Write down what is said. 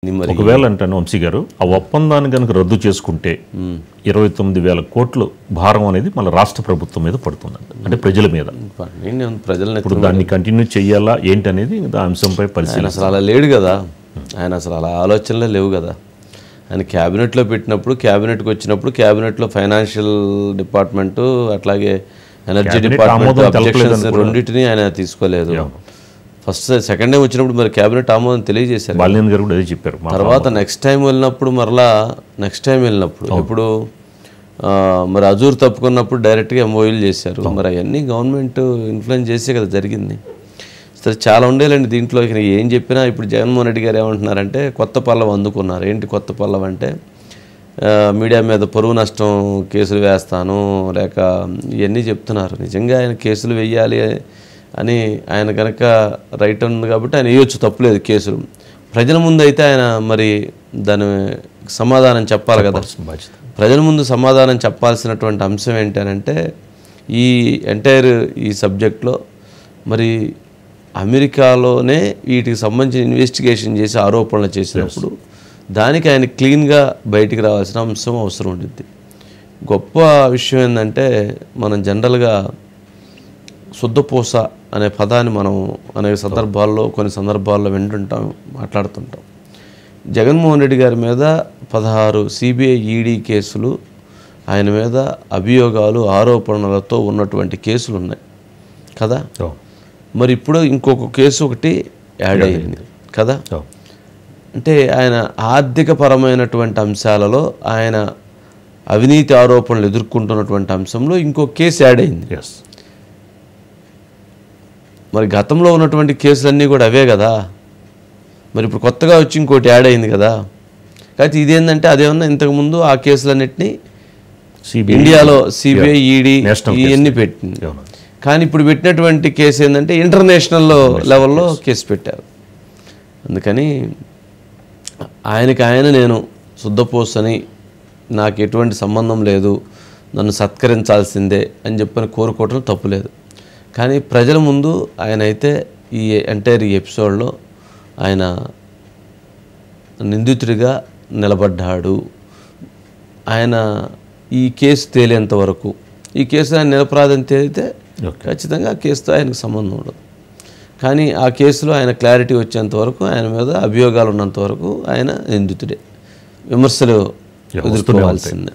ఒకవేళ అంటాను వంశీ గారు ఆ ఒప్పందాన్ని కనుక రద్దు చేసుకుంటే 29,000 కోట్లు భారం అనేది మన రాష్ట్ర ప్రభుత్వం మీద పడుతుందంట, అంటే ప్రజల మీద. ఇప్పుడు దాన్ని కంటిన్యూ చేయాలా ఏంటి అనేది ఆ అంశంపై పరిశీలన. అసలు అలా లేడు కదా ఆయన, అసలు అలా ఆలోచనలే లేవు కదా ఆయన. క్యాబినెట్లో పెట్టినప్పుడు, క్యాబినెట్కి వచ్చినప్పుడు క్యాబినెట్లో ఫైనాన్షియల్ డిపార్ట్మెంటు అట్లాగే ఎనర్జీ డిపార్ట్మెంట్ అబ్జెక్షన్స్ రెండింటినీ ఆయన తీసుకోలేదు. ఫస్ట్ సెకండ్ టైం వచ్చినప్పుడు మరి క్యాబినెట్ ఆమోదం తెలియజేశారు. బాలినేని గారు కూడా అదే చెప్పారు. తర్వాత నెక్స్ట్ టైం వెళ్ళినప్పుడు ఇప్పుడు మరి అజూర్ తప్పుకున్నప్పుడు డైరెక్ట్గా ఎంఓయూలు చేశారు. మరి అవన్నీ గవర్నమెంట్ ఇన్ఫ్లుయెన్స్ చేసే కదా జరిగింది. సరే చాలా ఉండేలండి దీంట్లో. ఇక ఏం చెప్పినా ఇప్పుడు జగన్మోహన్ రెడ్డి గారు ఏమంటున్నారంటే కొత్త పల్లవి అందుకున్నారు. ఏంటి కొత్త పల్లవి అంటే మీడియా మీద పరువు నష్టం కేసులు వేస్తాను లేక ఇవన్నీ చెప్తున్నారు. నిజంగా ఆయన కేసులు వేయాలి అని ఆయన కనుక రైట్ ఉంది కాబట్టి ఆయన వేయొచ్చు, తప్పులేదు కేసులు. ప్రజల ముందు అయితే ఆయన మరి దాని సమాధానం చెప్పాలి కదా. ప్రజల ముందు సమాధానం చెప్పాల్సినటువంటి అంశం ఏంటంటే ఈ ఎంటైర్ ఈ సబ్జెక్ట్లో మరి అమెరికాలోనే వీటికి సంబంధించిన ఇన్వెస్టిగేషన్ చేసి ఆరోపణలు చేసినప్పుడు దానికి ఆయన క్లీన్గా బయటికి రావాల్సిన అంశం అవసరం ఉంటుంది. గొప్ప విషయం ఏంటంటే మనం జనరల్గా శుద్ధపూస అనే పదాన్ని మనం అనేక సందర్భాల్లో కొన్ని సందర్భాల్లో వింటుంటాం, మాట్లాడుతుంటాం. జగన్మోహన్ రెడ్డి గారి మీద 16 సిబిఐ ఈడీ కేసులు, ఆయన మీద అభియోగాలు ఆరోపణలతో ఉన్నటువంటి కేసులు ఉన్నాయి కదా. మరి ఇప్పుడు ఇంకొక కేసు ఒకటి యాడ్ అయ్యింది కదా. అంటే ఆయన ఆర్థిక పరమైనటువంటి అంశాలలో ఆయన అవినీతి ఆరోపణలు ఎదుర్కొంటున్నటువంటి అంశంలో ఇంకొక కేసు యాడ్ అయింది. మరి గతంలో ఉన్నటువంటి కేసులన్నీ కూడా అవే కదా. మరి ఇప్పుడు కొత్తగా వచ్చి ఇంకోటి యాడ్ అయింది కదా. కాబట్టి ఇదేంటంటే అదేమన్నా ఇంతకుముందు ఆ కేసులన్నింటినీ ఇండియాలో సిబిఐ ఈడీ ఇవన్నీ పెట్టింది. కానీ ఇప్పుడు పెట్టినటువంటి కేసు ఏంటంటే ఇంటర్నేషనల్ లెవెల్లో కేసు పెట్టారు. అందుకని ఆయన నేను శుద్ధపోసని నాకు ఎటువంటి సంబంధం లేదు, నన్ను సత్కరించాల్సిందే అని చెప్పని కోరుకోవటం తప్పులేదు. కానీ ప్రజల ముందు ఆయన అయితే ఈ ఎంటైర్ ఎపిసోడ్లో ఆయన నిందితుడిగా నిలబడ్డాడు. ఆయన ఈ కేసు తేలేంత వరకు, ఈ కేసు ఆయన నిరపరాధం తేలితే ఖచ్చితంగా ఆ కేసుతో ఆయనకు సంబంధం ఉండదు. కానీ ఆ కేసులో ఆయన క్లారిటీ వచ్చేంత వరకు, ఆయన మీద అభియోగాలు ఉన్నంత వరకు ఆయన నిందితుడే, విమర్శలు ఎదుర్కోవాల్సిందే.